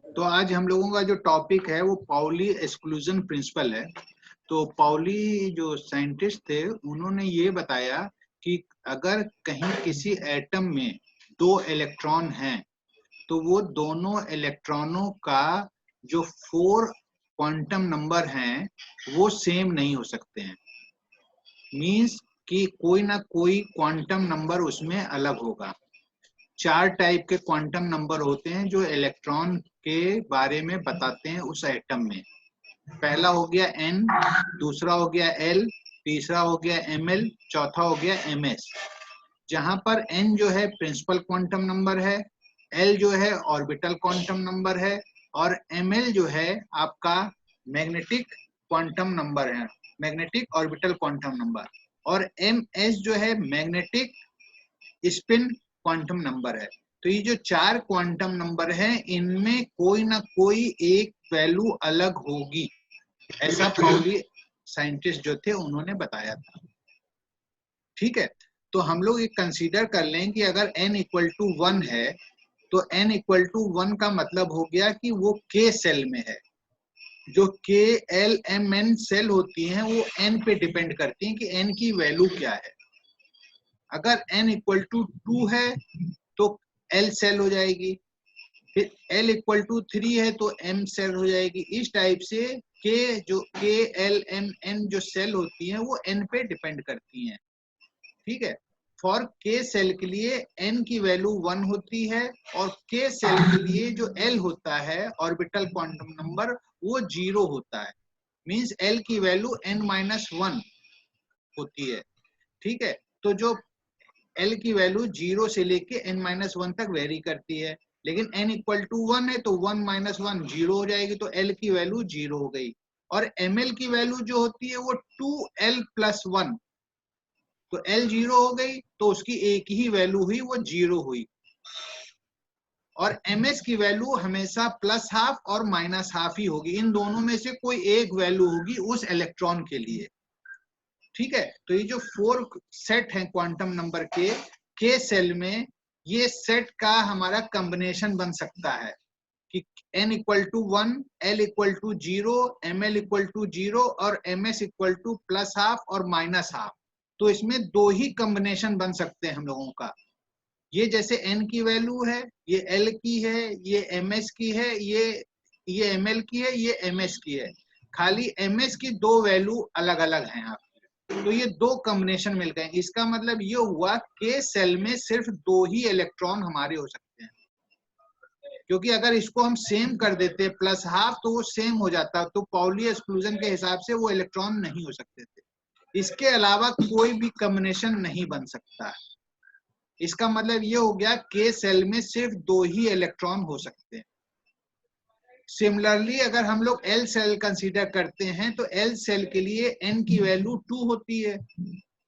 तो आज हम लोगों का जो टॉपिक है वो पाउली एक्सक्लूजन प्रिंसिपल है। तो पाउली जो साइंटिस्ट थे उन्होंने ये बताया कि अगर कहीं किसी एटम में दो इलेक्ट्रॉन हैं तो वो दोनों इलेक्ट्रॉनों का जो 4 क्वांटम नंबर हैं वो सेम नहीं हो सकते हैं। मींस कि कोई ना कोई क्वांटम नंबर उसमें अलग होगा। 4 टाइप के क्वांटम नंबर होते हैं जो इलेक्ट्रॉन के बारे में बताते हैं उस एटम में। पहला हो गया n, दूसरा हो गया l, तीसरा हो गया ml, चौथा हो गया ms। जहां पर n जो है प्रिंसिपल क्वांटम नंबर है, l जो है ऑर्बिटल क्वांटम नंबर है और ml जो है आपका मैग्नेटिक क्वांटम नंबर है, मैग्नेटिक ऑर्बिटल क्वांटम नंबर, और ms जो है मैग्नेटिक स्पिन क्वांटम नंबर है। तो ये जो 4 क्वांटम नंबर है इनमें कोई ना कोई एक वैल्यू अलग होगी, ऐसा पाउली साइंटिस्ट जो थे उन्होंने बताया था। ठीक है, तो हम लोग एक कंसीडर कर लें कि अगर n इक्वल टू 1 है तो n इक्वल टू 1 का मतलब हो गया कि वो k सेल में है। जो k l m n shell होती हैं वो n पे डिपेंड करती हैं कि n की वैल्यू क्या है। अगर n इक्वल टू 2 है तो l सेल हो जाएगी, फिर l इक्वल टू 3 है तो m सेल हो जाएगी। इस टाइप से k l m n जो सेल होती हैं वो n पे डिपेंड करती हैं। ठीक है, फॉर k सेल के लिए n की वैल्यू 1 होती है और k सेल के लिए जो l होता है ऑर्बिटल क्वांटम नंबर वो 0 होता है। मींस l की वैल्यू n-1 होती है। ठीक है, तो जो l की वैल्यू 0 से लेके n-1 तक वेरी करती है, लेकिन n इक्वल टू 1 है तो 1-1 0 हो जाएगी, तो l की वैल्यू 0 हो गई। और ml की वैल्यू जो होती है वो 2l + 1, तो l 0 हो गई तो उसकी एक ही वैल्यू हुई, वो 0 हुई। और ms की वैल्यू हमेशा +½ और -½ ही होगी, इन दोनों में से कोई एक वैल्यू होगी उस इलेक्ट्रॉन के लिए। ठीक है, तो ये जो 4 सेट हैं क्वांटम नंबर के सेल में, ये सेट का हमारा कॉम्बिनेशन बन सकता है कि n equal to 1, l equal to 0, ml equal to 0 और ms इक्वल टू +½ और -½ तो इसमें 2 ही कॉम्बिनेशन बन सकते हैं हम लोगों का। ये जैसे n की वैल्यू है, ये l की है, ये ms की है, ये ml की है, ये ms की है, खाली ms की 2 वैल्यू अलग अलग हैं आप। तो ये 2 कॉम्बिनेशन मिल गए। इसका मतलब ये हुआ कि सेल में सिर्फ 2 ही इलेक्ट्रॉन हमारे हो सकते हैं, क्योंकि अगर इसको हम सेम कर देते +½ तो वो सेम हो जाता, तो पाउली एक्सक्लूजन के हिसाब से वो इलेक्ट्रॉन नहीं हो सकते थे। इसके अलावा कोई भी कॉम्बिनेशन नहीं बन सकता। इसका मतलब ये हो गया कि सेल में सिर्फ 2 ही इलेक्ट्रॉन हो सकते हैं। सिमिलरली अगर हम लोग L सेल कंसीडर करते हैं तो L सेल के लिए n की वैल्यू 2 होती है,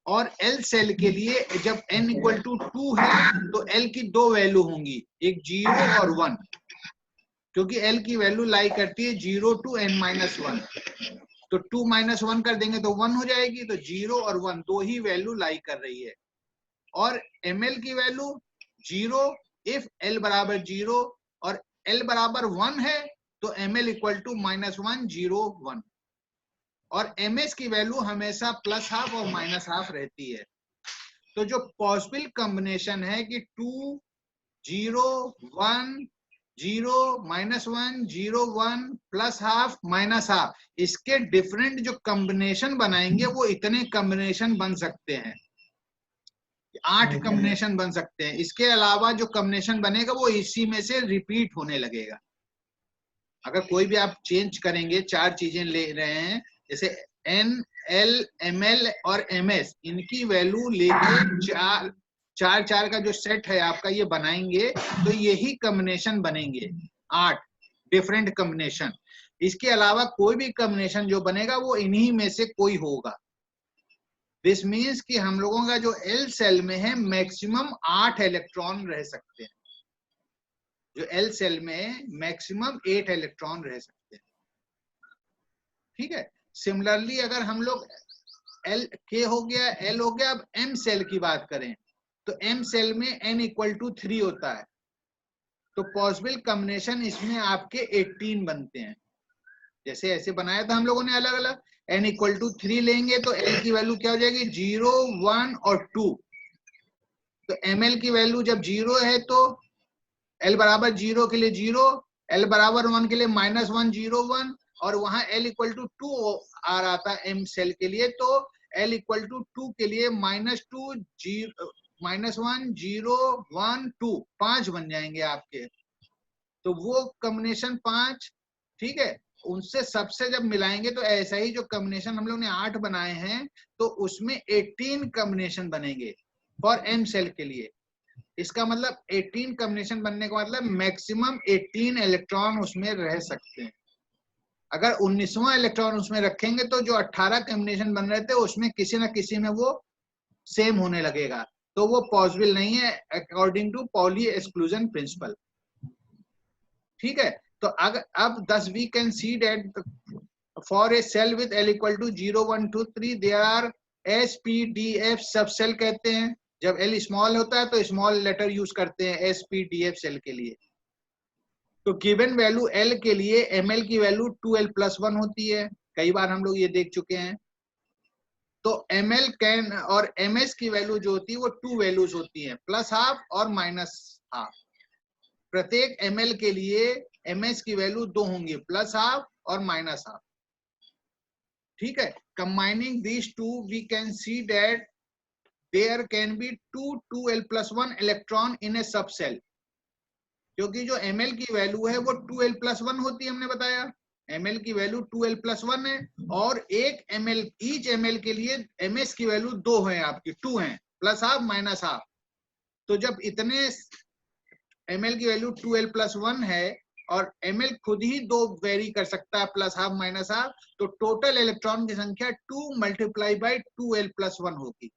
और L सेल के लिए जब n इक्वल टू 2 है तो L की 2 वैल्यू होंगी, एक 0 और 1, क्योंकि L की वैल्यू लाई करती है 0 to n-1। तो 2 - 1 कर देंगे तो 1 हो जाएगी, तो 0 और 1 2 ही वैल्यू लाई कर रही है। और ml की वैल्यू 0 इफ l बराबर 0 और l बराबर 1 है तो ml इक्वल टू -1 0 1, और ms की वैल्यू हमेशा +½ और -½ रहती है। तो जो पॉसिबल कॉम्बिनेशन है कि 2 0 1 0 -1 0 1 +½ -½ इसके डिफरेंट जो कॉम्बिनेशन बनाएंगे वो इतने कॉम्बिनेशन बन सकते हैं, 8 कॉम्बिनेशन बन सकते हैं। इसके अलावा जो कॉम्बिनेशन बनेगा वो इसी में से रिपीट होने लगेगा। अगर कोई भी आप चेंज करेंगे, 4 चीजें ले रहे हैं जैसे n l ml और ms, इनकी वैल्यू लेके 4 का जो सेट है आपका ये बनाएंगे तो यही कॉम्बिनेशन बनेंगे, 8 डिफरेंट कॉम्बिनेशन। इसके अलावा कोई भी कॉम्बिनेशन जो बनेगा वो इन्हीं में से कोई होगा। दिस मीन्स कि हम लोगों का जो L सेल में है मैक्सिमम 8 इलेक्ट्रॉन रह सकते हैं, जो L सेल में मैक्सिमम 8 इलेक्ट्रॉन रह सकते हैं। ठीक है, सिमिलरली अगर हम लोग L K हो गया, L हो गया, अब M सेल की बात करें तो M सेल में n इक्वल टू 3 होता है, तो पॉसिबल कॉम्बिनेशन इसमें आपके 18 बनते हैं। जैसे ऐसे बनाया था हम लोगों ने अलग अलग, n इक्वल टू 3 लेंगे तो l की वैल्यू क्या हो जाएगी 0, 1 और 2। तो ml की वैल्यू जब 0 है तो l बराबर 0 के लिए 0, l बराबर 1 के लिए -1 0 1, और वहां l इक्वल टू 2 आ रहा था m सेल के लिए, तो l इक्वल टू 2 के लिए -2 0 -1 0 1 2 5 बन जाएंगे आपके। तो वो कॉम्बिनेशन 5, ठीक है, उनसे सबसे जब मिलाएंगे तो ऐसा ही जो कॉम्बिनेशन हम लोग ने 8 बनाए हैं तो उसमें 18 कॉम्बिनेशन बनेंगे फॉर m सेल के लिए। इसका मतलब 18 कॉम्बिनेशन बनने का मतलब मैक्सिमम 18 इलेक्ट्रॉन उसमें रह सकते हैं। अगर 19वां इलेक्ट्रॉन उसमें रखेंगे तो जो 18 कॉम्बिनेशन बन रहे थे उसमें किसी ना किसी में वो सेम होने लगेगा, तो वो पॉसिबल नहीं है according to Pauli exclusion principle. ठीक है, तो अब thus we can see that for a cell with L equal to 0 1 2 3 there are SPDF subshell कहते हैं। जब L स्मॉल होता है तो स्मॉल लेटर यूज करते हैं SPDF सेल के लिए। तो गिवन वैल्यू L के लिए ML की वैल्यू 2L+1 होती है, कई बार हम लोग ये देख चुके हैं। तो ML कैन और MS की वैल्यू जो होती है वो 2 वैल्यूज होती है, +½ और -½ प्रत्येक ml के लिए ms की वैल्यू 2 होंगी, +½ और -½ ठीक है। Combining these two we can see that there can be 2L+1 electron in a subshell, क्योंकि जो ml की वैल्यू है वो 2L+1 होती है, हमने बताया ml की वैल्यू 2L+1 है, और एक ml ईच ml के लिए ms की वैल्यू 2 है, आपकी 2 है, +½ -½ तो जब इतने ml की वैल्यू 2L+1 है और ml खुद ही 2 वेरी कर सकता है, +½ -½ तो टोटल इलेक्ट्रॉन की संख्या 2 × 2L+1 होगी।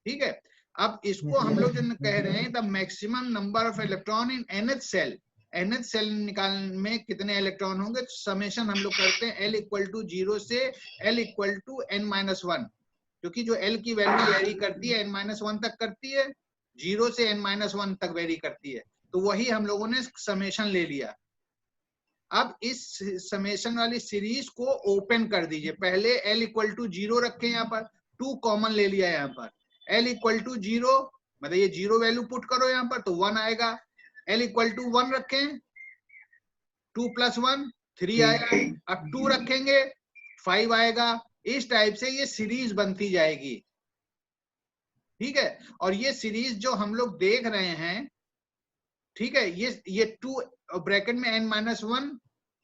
ठीक है, अब इसको हम लोग जो कह रहे हैं the maximum number of electron in nth shell, nth shell निकालने में कितने इलेक्ट्रॉन होंगे, तो समेशन हम लोग करते हैं L इक्वल टू 0 से L इक्वल टू n-1, क्योंकि जो L की वैल्यू वेरी करती है n-1 तक करती है, 0 से n-1 तक वेरी करती है, तो वही हम लोगों ने समेशन ले लिया। अब इस समेशन वाली सीरीज को ओपन कर दीजिए। पहले L इक्वल टू 0 रखें, यहाँ पर 2 कॉमन ले लिया, यहाँ पर L इक्वल टू 0 मतलब ये 0 वैल्यू पुट करो यहाँ पर तो 1 आएगा। L इक्वल टू 1 रखें, 2 + 1 3 आएगा। अब 2 रखेंगे 5 आएगा। इस टाइप से ये सीरीज बनती जाएगी। ठीक है, और ये सीरीज जो हम लोग देख रहे हैं, ठीक है, ये 2 ब्रैकेट में n-1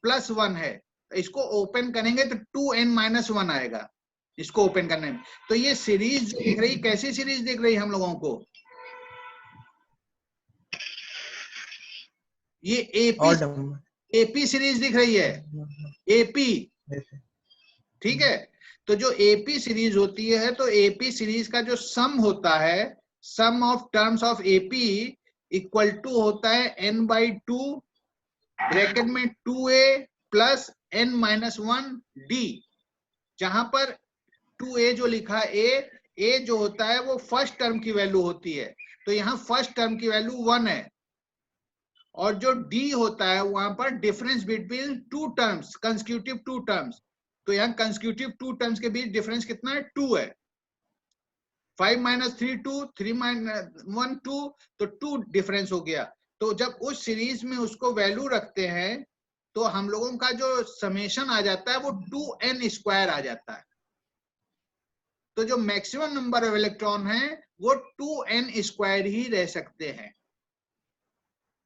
+ 1 है, इसको ओपन करेंगे तो 2n-1 आएगा इसको ओपन करने में। तो ये सीरीज दिख रही, कैसी सीरीज दिख रही हम लोगों को, ये एपी सीरीज दिख रही है, एपी। ठीक है, तो जो एपी सीरीज होती है, तो एपी सीरीज का जो सम होता है, sum of terms of AP equal to होता है n/2 ब्रैकेट में 2a + n-1d, जहां पर 2a जो लिखा a जो होता है वो फर्स्ट टर्म की वैल्यू होती है, तो यहाँ फर्स्ट टर्म की वैल्यू 1 है, और जो d होता है वहां पर difference between 2 terms, consecutive 2 terms, तो यहाँ कंसेक्यूटिव 2 टर्म्स के बीच डिफरेंस कितना है, 2 है। 5 - 3 2, 3 - 1 2, तो 2 डिफरेंस हो गया। तो जब उस सीरीज में उसको वैल्यू रखते हैं तो हम लोगों का जो समेशन आ जाता है वो 2n² आ जाता है। तो जो मैक्सिमम नंबर ऑफ इलेक्ट्रॉन है वो 2n² ही रह सकते हैं।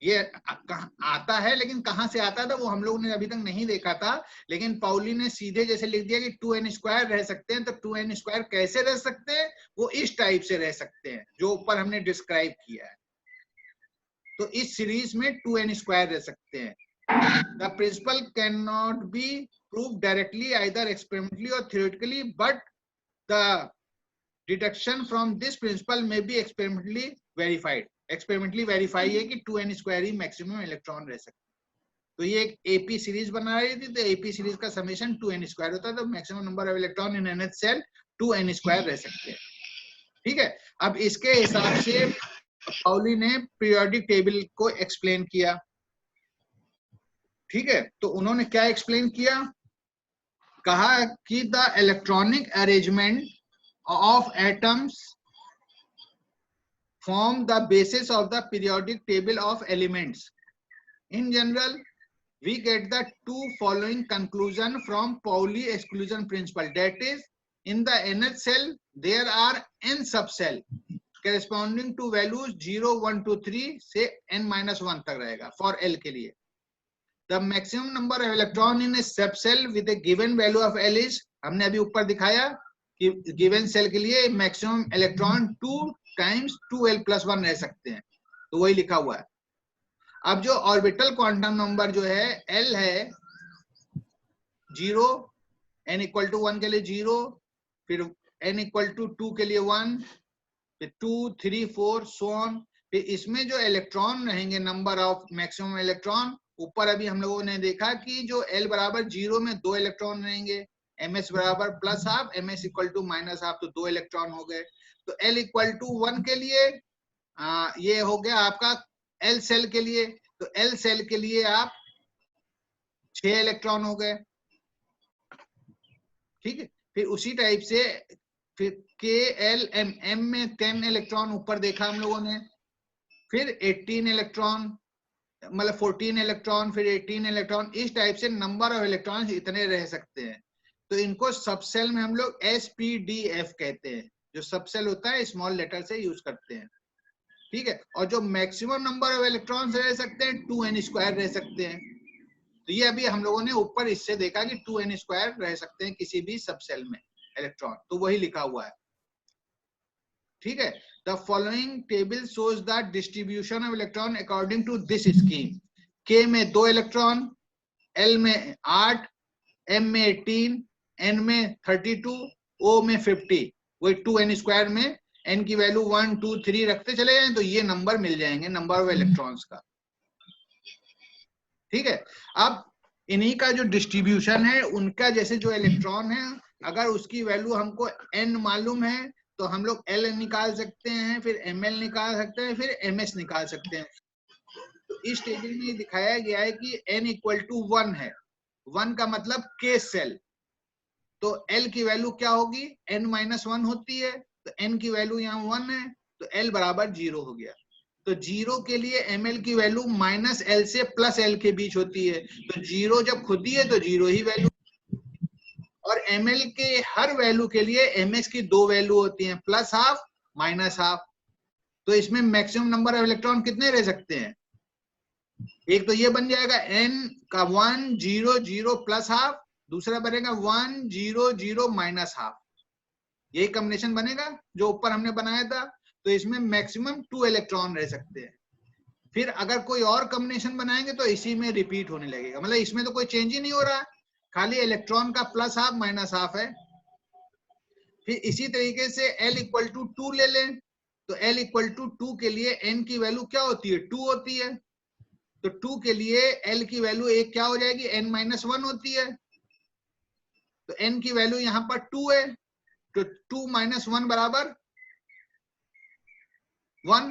ये आता है, लेकिन कहां से आता था वो हम लोग ने अभी तक नहीं देखा था, लेकिन पाउली ने सीधे जैसे लिख दिया कि 2n² रह सकते हैं। तो 2n² कैसे रह सकते हैं, वो इस टाइप से रह सकते हैं जो ऊपर हमने डिस्क्राइब किया है। तो इस सीरीज में 2n² रह सकते हैं। The principle can not be prove directly either experimentally और theoretically, but the deduction from this principle में be experimentally verified. Experimentally verify है कि 2n² ही मैक्सिमम इलेक्ट्रॉन रह सकते हैं। तो ये एक एपी सीरीज बना रही थी, तो एपी सीरीज का समेशन 2n² होता है, तो maximum number of electron in nth shell 2n² रह सकते हैं। ठीक है, अब इसके हिसाब से पाउली ने पीरियोडिक टेबल को एक्सप्लेन किया, ठीक है। तो उन्होंने क्या एक्सप्लेन किया, कहा कि the electronic arrangement of atoms form the basis of the periodic table of elements. In general we get the two following conclusion from Pauli exclusion principle, that is, in the nth cell there are n subcell corresponding to values 0 1 2 3 से n-1 तक रहेगा for L के लिए। The maximum number of electron in a subcell with a given value of L is, हमने अभी ऊपर दिखाया कि given cell के लिए maximum electron 2 times 2L plus 1 रह सकते हैं, तो वही लिखा हुआ है। अब जो ऑर्बिटल क्वांटम नंबर जो है L है 0, n इक्वल टू 1 के लिए 0, फिर n इक्वल टू 2 के लिए 1, फिर 2 3 4 सो ऑन। फिर इसमें जो इलेक्ट्रॉन रहेंगे, नंबर ऑफ मैक्सिमम इलेक्ट्रॉन, ऊपर अभी हम लोगों ने देखा कि जो L बराबर 0 में 2 इलेक्ट्रॉन रहेंगे, ms बराबर plus half, ms equal to minus half, तो 2 इलेक्ट्रॉन हो गए। तो L इक्वल टू 1 के लिए ये हो गया आपका L सेल के लिए, तो L सेल के लिए आप 6 इलेक्ट्रॉन हो गए, ठीक है। फिर उसी टाइप से फिर KLM में 10 इलेक्ट्रॉन ऊपर देखा हम लोगों ने, फिर 18 इलेक्ट्रॉन, मतलब 14 इलेक्ट्रॉन, फिर 18 इलेक्ट्रॉन, इस टाइप से नंबर ऑफ इलेक्ट्रॉन इतने रह सकते हैं। तो इनको सबसेल में हम लोग SPDF कहते हैं, जो सबसेल होता है स्मॉल लेटर से यूज करते हैं, ठीक है। और जो मैक्सिमम नंबर ऑफ इलेक्ट्रॉन्स रह सकते हैं 2n² रह सकते हैं। तो ये अभी हम लोगों ने ऊपर इससे देखा कि 2n² रह सकते हैं किसी भी सबसेल में इलेक्ट्रॉन, तो वही लिखा हुआ है, ठीक है। The following table shows the distribution of electron according to this scheme. K में 2 इलेक्ट्रॉन, L में 8, M में 18, N में 32, O में 50, वही 2n² में n की वैल्यू 1 2 3 रखते चले जाएं तो ये नंबर मिल जाएंगे, नंबर ऑफ इलेक्ट्रॉन्स का, ठीक है। अब इन्हीं का जो डिस्ट्रीब्यूशन है, उनका जैसे जो इलेक्ट्रॉन है, अगर उसकी वैल्यू हमको n मालूम है तो हम लोग L निकाल सकते हैं, फिर ml निकाल सकते हैं, फिर ms निकाल सकते हैं। तो इस टेबल में दिखाया गया है कि n इक्वल टू 1 है, 1 का मतलब K सेल, तो L की वैल्यू क्या होगी, n-1 होती है, तो n की वैल्यू यहाँ 1 है, तो L बराबर 0 हो गया। तो 0 के लिए ml की वैल्यू -L से +L के बीच होती है, तो 0 जब खुद ही है तो 0 ही वैल्यू, और ml के हर वैल्यू के लिए ms की 2 वैल्यू होती हैं, +½ -½ तो इसमें मैक्सिमम नंबर ऑफ इलेक्ट्रॉन कितने रह सकते हैं, एक तो ये बन जाएगा n का 1 0 0 +½ दूसरा बनेगा 1 0 0 -½ यही कॉम्बिनेशन बनेगा जो ऊपर हमने बनाया था। तो इसमें मैक्सिमम 2 इलेक्ट्रॉन रह सकते हैं। फिर अगर कोई और कॉम्बिनेशन बनाएंगे तो इसी में रिपीट होने लगेगा, मतलब इसमें तो कोई चेंज ही नहीं हो रहा, खाली इलेक्ट्रॉन का +½ -½ है। फिर इसी तरीके से L इक्वल टू 2 ले लें, तो L इक्वल टू 2 के लिए n की वैल्यू क्या होती है, 2 होती है, तो 2 के लिए L की वैल्यू एक क्या हो जाएगी, n-1 होती है, तो n की वैल्यू यहाँ पर 2 है, तो 2 - 1 बराबर 1,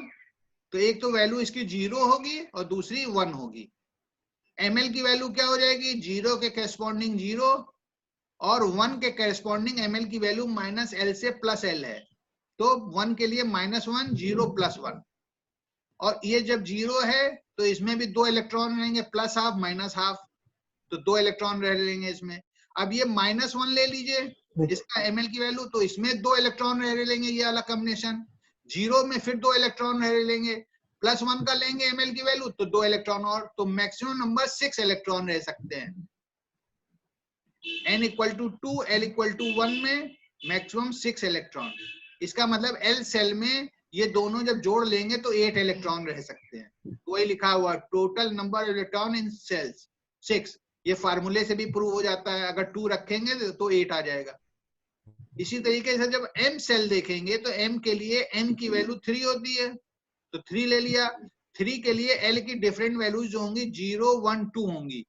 तो एक तो वैल्यू इसकी 0 होगी और दूसरी 1 होगी। ml की वैल्यू क्या हो जाएगी, 0 के करेस्पॉन्डिंग 0 और 1 के करेस्पॉन्डिंग ml की वैल्यू -L से +L है, तो 1 के लिए -1 0 +1, और ये जब 0 है तो इसमें भी 2 इलेक्ट्रॉन रहेंगे, +½ -½ तो 2 इलेक्ट्रॉन रह लेंगे इसमें। अब ये -1 ले लीजिए इसका ml की वैल्यू, तो इसमें 2 इलेक्ट्रॉन रह लेंगे, ये अलग कॉम्बिनेशन। 0 में फिर 2 इलेक्ट्रॉन रह लेंगे, +1 का लेंगे ml की वैल्यू, तो 2 इलेक्ट्रॉन और, तो मैक्सिमम नंबर 6 इलेक्ट्रॉन रह सकते हैं। n equal to 2 L equal to 1 में मैक्सिमम 6 इलेक्ट्रॉन, इसका मतलब L सेल में ये दोनों जब जोड़ लेंगे तो 8 इलेक्ट्रॉन रह सकते हैं, तो वही लिखा हुआ total number of electron in shells 6। ये फार्मूले से भी प्रूव हो जाता है, अगर 2 रखेंगे तो 8 आ जाएगा। इसी तरीके से जब M सेल देखेंगे तो M के लिए n की वैल्यू 3 होती है, तो 3 ले लिया। 3 के लिए L की डिफरेंट वैल्यूज जो होंगी 0 1 2 होंगी,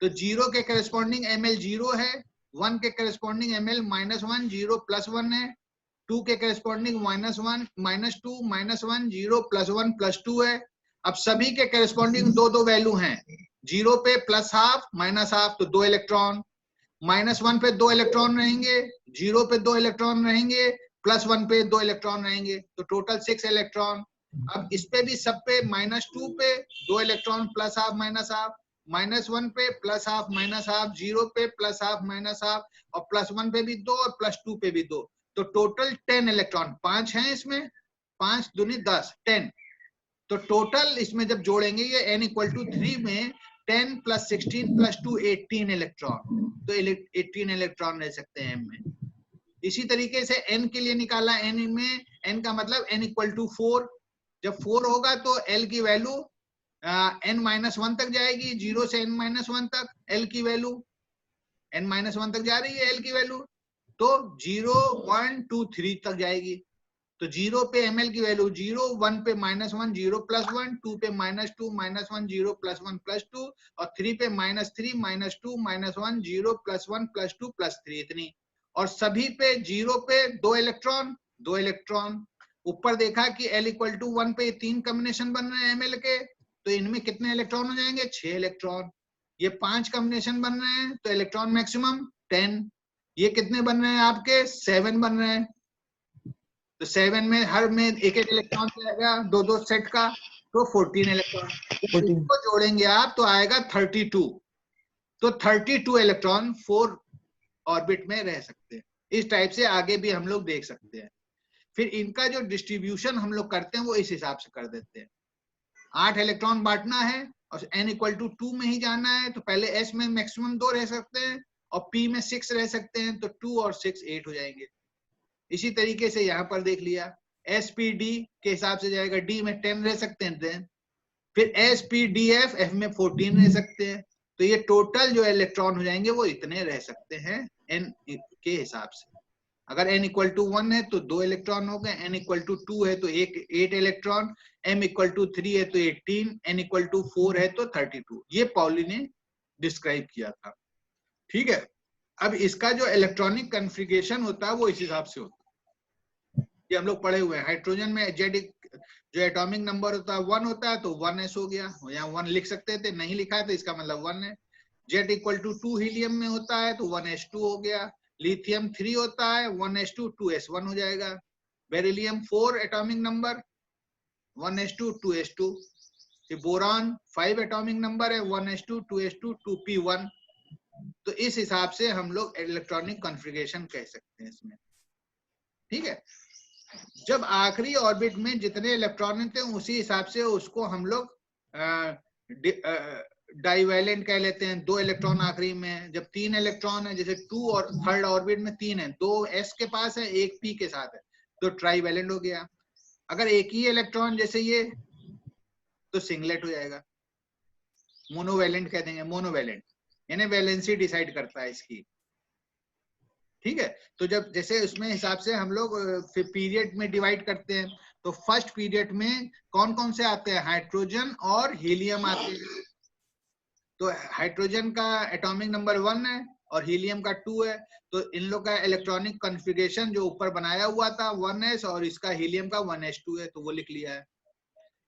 तो 0 के करेस्पॉन्डिंग ml 0 है, 1 के करेस्पॉन्डिंग ml -1 0 +1 है, 2 के करेस्पॉन्डिंग -1 -2 -1 0 +1 +2 है। अब सभी के करेस्पॉन्डिंग दो दो वैल्यू हैं, 0 पे +½ -½ तो 2 इलेक्ट्रॉन, -1 पे 2 इलेक्ट्रॉन रहेंगे, 0 पे 2 इलेक्ट्रॉन रहेंगे, +1 पे 2 इलेक्ट्रॉन रहेंगे, तो टोटल 6 इलेक्ट्रॉन। अब इस पे भी सब पे -2 पे 2 इलेक्ट्रॉन +½ -1 पे +½ -½ 0 पे +½ -½ और +1 पे भी 2 और +2 पे भी 2, तो टोटल 10 इलेक्ट्रॉन, 5 हैं इसमें, 5 दूनी 10 10, तो टोटल इसमें जब जोड़ेंगे ये n = 3 में 10 + 16 + 2 18 इलेक्ट्रॉन, तो 18 इलेक्ट्रॉन रह सकते हैं m में। इसी तरीके से n के लिए निकाला, n में n का मतलब n = 4, जब 4 होगा तो l की वैल्यू n-1 तक जाएगी, 0 से n-1 तक l की वैल्यू n-1 तक जा रही है l की वैल्यू, तो 0 1 2 3 तक जाएगी, तो 0 पे ml की वैल्यू 0, 1 पे -1 0 +1, 2 पे -2 -1 0 +1 +2 और 3 पे -3 -2 -1 0 +1 +2 +3 इतनी, और सभी पे 0 पे 2 इलेक्ट्रॉन। ऊपर देखा कि l = 1 पे 3 कॉम्बिनेशन बन रहे हैं ml के, तो इनमें कितने इलेक्ट्रॉन हो जाएंगे, 6 इलेक्ट्रॉन। ये 5 कॉम्बिनेशन बन रहे हैं तो इलेक्ट्रॉन मैक्सिमम 10, ये कितने बन रहे हैं आपके 7 बन रहे हैं, तो 7 में हर में एक इलेक्ट्रॉन जाएगा, 2 सेट का, तो 14 इलेक्ट्रॉन। इसको जोड़ेंगे आप तो आएगा 32, तो 32 इलेक्ट्रॉन 4 ऑर्बिट में रह सकते हैं। इस टाइप से आगे भी हम लोग देख सकते हैं। फिर इनका जो डिस्ट्रीब्यूशन हम लोग करते हैं वो इस हिसाब से कर देते हैं, 8 इलेक्ट्रॉन बांटना है और n = 2 में ही जाना है, तो पहले s में मैक्सिमम 2 रह सकते हैं और p में 6 रह सकते हैं, तो 2 और 6 8 हो जाएंगे। इसी तरीके से यहाँ पर देख लिया, SPD के हिसाब से जाएगा, D में 10 रह सकते हैं 10, फिर SPDF F में 14 रह सकते हैं, तो ये टोटल जो इलेक्ट्रॉन हो जाएंगे वो इतने रह सकते हैं n के हिसाब से। अगर n = 1 है तो 2 इलेक्ट्रॉन हो गए, n = 2 है तो 8 इलेक्ट्रॉन, m = 3 है तो 18, n = 4 है तो 32, ये पॉली ने डिस्क्राइब किया था। ठीक है, अब इसका जो इलेक्ट्रॉनिक कॉन्फ़िगरेशन होता है वो इस हिसाब से होता है, ये हम लोग पढ़े हुए हैं। हाइड्रोजन में Z जो एटॉमिक नंबर होता है 1 होता है तो 1s हो गया, यहाँ 1 लिख सकते थे, नहीं लिखा है तो इसका मतलब 1 है। Z = 2 हीलियम में होता है तो 1s2 हो गया, लिथियम 3 होता है 1s2 2s1 हो जाएगा, beryllium 4 atomic number 1s2 2s2, boron 5 atomic number है 1s2 2s2 2p1, तो इस हिसाब से हम लोग इलेक्ट्रॉनिक कॉन्फ़िगरेशन कह सकते हैं इसमें। ठीक है, जब आखिरी ऑर्बिट में जितने इलेक्ट्रॉन थे उसी हिसाब से उसको हम लोग डाइवैलेंट कह लेते हैं, 2 इलेक्ट्रॉन आखिरी में। जब 3 इलेक्ट्रॉन है, जैसे 2 और थर्ड ऑर्बिट में 3 है, 2 s के पास है 1 p के साथ है, तो ट्राइवैलेंट हो गया। अगर एक ही इलेक्ट्रॉन जैसे ये, तो सिंगलेट हो जाएगा, मोनोवैलेंट कह देंगे, मोनोवैलेंट यानी वैलेंसी डिसाइड करता है इसकी। ठीक है, तो जब जैसे उसमें हिसाब से हम लोग पीरियड में डिवाइड करते हैं, तो फर्स्ट पीरियड में कौन कौन से आते हैं, हाइड्रोजन और हीलियम आते हैं। तो हाइड्रोजन का एटॉमिक नंबर 1 है और हीलियम का 2 है, तो इन लोग का इलेक्ट्रॉनिक कॉन्फ़िगरेशन जो ऊपर बनाया हुआ था 1s और इसका हीलियम का 1s2 है, तो वो लिख लिया है।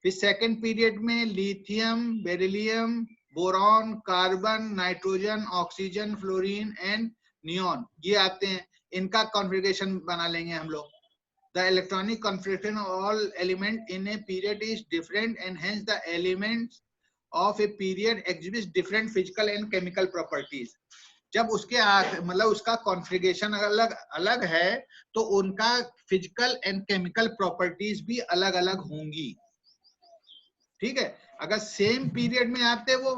फिर सेकंड पीरियड में lithium, beryllium, boron, carbon, nitrogen, oxygen, fluorine and neon, ये आते हैं, इनका कॉन्फ़िगरेशन बना लेंगे हम लोग। The electronic configuration of all element in a period is different and hence the elements of a period exhibits different physical and chemical properties. जब उसके मतलब उसका कॉन्फ़िगरेशन अलग अलग है तो उनका फिजिकल एंड केमिकल प्रॉपर्टीज भी अलग अलग होंगी। ठीक है, अगर सेम पीरियड में आते वो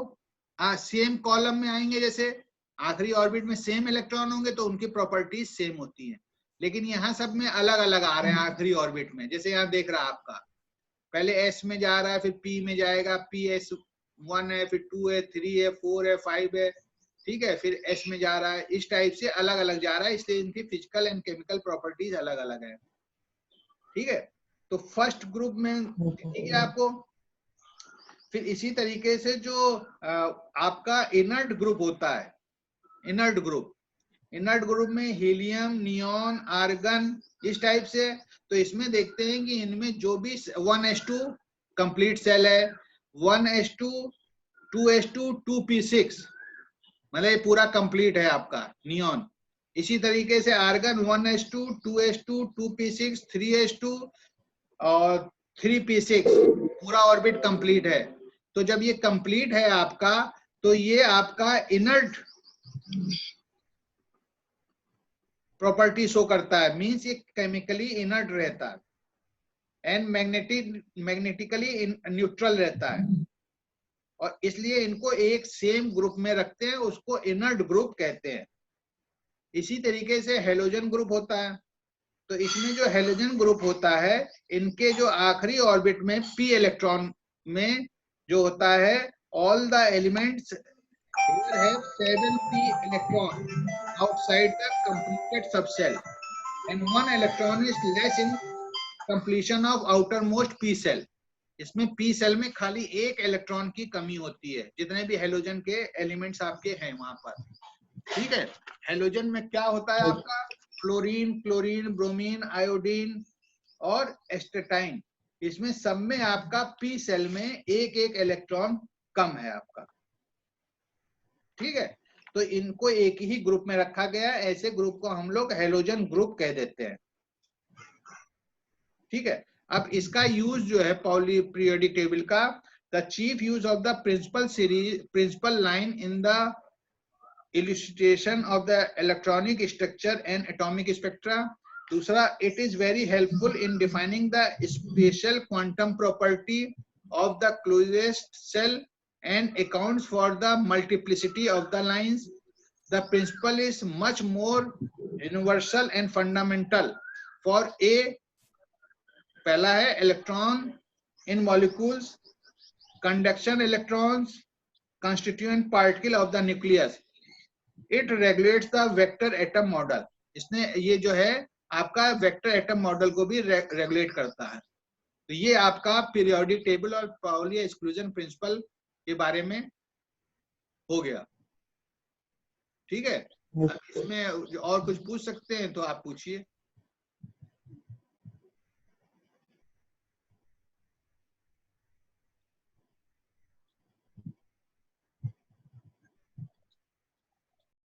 सेम कॉलम में आएंगे, जैसे आखिरी ऑर्बिट में सेम इलेक्ट्रॉन होंगे तो उनकी प्रॉपर्टीज सेम होती हैं, लेकिन यहाँ सब में अलग अलग आ रहे हैं आखिरी ऑर्बिट में। जैसे यहाँ देख रहा आपका पहले s में जा रहा है, फिर p में जाएगा, ps1 है, फिर 2 है, 3 है, 4 है, 5 है, ठीक है, फिर s में जा रहा है, इस टाइप से अलग अलग जा रहा है, इसलिए इनकी फिजिकल एंड केमिकल प्रॉपर्टीज अलग अलग है। ठीक है, तो फर्स्ट ग्रुप में ठीक है आपको। फिर इसी तरीके से जो आपका इनर्ट ग्रुप होता है, इनर्ट ग्रुप, इनर्ट ग्रुप में हीलियम, नियॉन, आर्गन, इस टाइप से। तो इसमें देखते हैं कि इनमें जो भी 1s2 कंप्लीट सेल है, 1s2, 2s2, 2p6, मतलब ये पूरा कंप्लीट है आपका नियॉन। इसी तरीके से argon 1s2, 2s2, 2p6, 3s2 और 3p6, पूरा ऑर्बिट कंप्लीट है। तो जब ये कंप्लीट है आपका, तो ये आपका इनर्ट प्रॉपर्टी शो करता है, मींस ये केमिकली इनर्ट रहता है एंड मैग्नेटिकली न्यूट्रल रहता है, और इसलिए इनको एक सेम ग्रुप में रखते हैं, उसको इनर्ट ग्रुप कहते हैं। इसी तरीके से हेलोजन ग्रुप होता है। तो इसमें जो हेलोजन ग्रुप होता है, इनके जो आखिरी ऑर्बिट में p इलेक्ट्रॉन में जो होता है, all the elements here have 7p electron outside the completed subcell and 1 electron is less in completion of outermost p cell. इसमें p सेल में खाली एक इलेक्ट्रॉन की कमी होती है, जितने भी हेलोजन के एलिमेंट्स आपके हैं वहां पर। ठीक है। हेलोजन में क्या होता है आपका, फ्लोरीन, क्लोरीन, ब्रोमीन, आयोडीन और एस्टेटाइन, इसमें सब में आपका p सेल में एक एक इलेक्ट्रॉन कम है आपका। ठीक है। तो इनको एक ही ग्रुप में रखा गया, ऐसे ग्रुप को हम लोग हेलोजन ग्रुप कह देते हैं। ठीक है। अब इसका यूज जो है पाउली पीरियोडिक टेबल का, the chief use of the principle line in the illustration of the electronic structure and atomic spectra. दूसरा, it is very helpful in defining the special quantum property of the closest cell and accounts for the multiplicity of the lines. The principle is much more universal and fundamental for a, पहला है electron in molecules, conduction electrons, constituent particle of the nucleus. It regulates the vector atom model. इसने ये जो है आपका vector atom model को भी regulate करता है। तो ये आपका पीरियोडिक टेबल और पाउली एक्सक्लूजन प्रिंसिपल के बारे में हो गया। ठीक है। इसमें और कुछ पूछ सकते हैं तो आप पूछिए।